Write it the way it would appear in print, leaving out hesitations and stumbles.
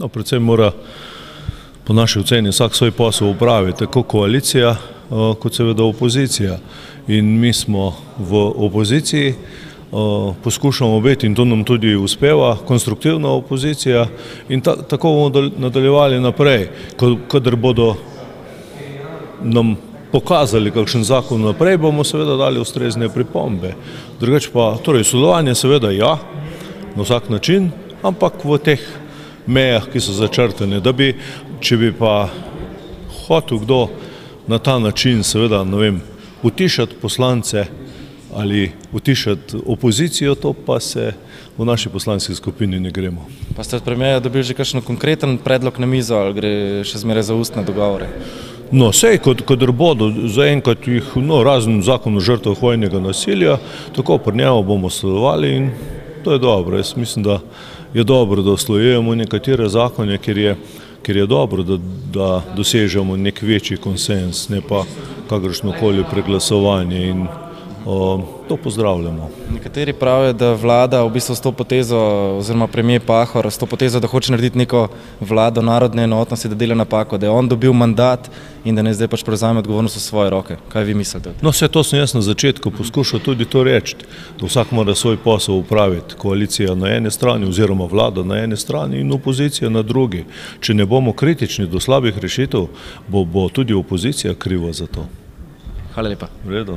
No, predvsem mora po naši oceni vsak svoj posel upraviti, tako koalicija kot seveda opozicija. In mi smo v opoziciji, poskušamo biti, in to nam tudi uspeva, konstruktivna opozicija in tako bomo nadaljevali naprej. Kadar bodo nam pokazali kakšen zakon naprej, bomo seveda dali ustrezne pripombe. Drugače pa, torej sodelovanje seveda ja, na vsak način, ampak v teh mejah, ki so začrtane, da bi, če bi pa hotel kdo na ta način seveda, ne vem, utišati poslance ali utišati opozicijo, to pa se v naši poslanski skupini ne gremo. Pa ste od premierja dobili že kakšen konkreten predlog na mizo ali gre še zmeraj za ustne dogovore? No, sej, kadar bodo, zaenkrat jih, razen zakon o žrtvah vojnega nasilja, tako pri njemu bomo sodelovali in to je dobro. Jaz mislim, da je dobro, da usklajujemo nekatere zakone, ker je dobro, da dosežemo nek večji konsens, ne pa kakršnokoli preglasovanje in to pozdravljamo. Nekateri pravijo, da vlada v bistvu s to potezo, oziroma premier Pahor, s to potezo, da hoče narediti neko vlado narodne enotnosti, da dela napako, da je on dobil mandat in da ne zdaj pač prevzame odgovornost v svoje roke. Kaj vi mislite? No, vse to sem jaz na začetku poskušal tudi to reči, da vsak mora svoj posel upraviti. Koalicija na eni strani oziroma vlada na eni strani in opozicija na drugi. Če ne bomo kritični do slabih rešitev, bo tudi opozicija kriva za to. Hvala lepa. V redu.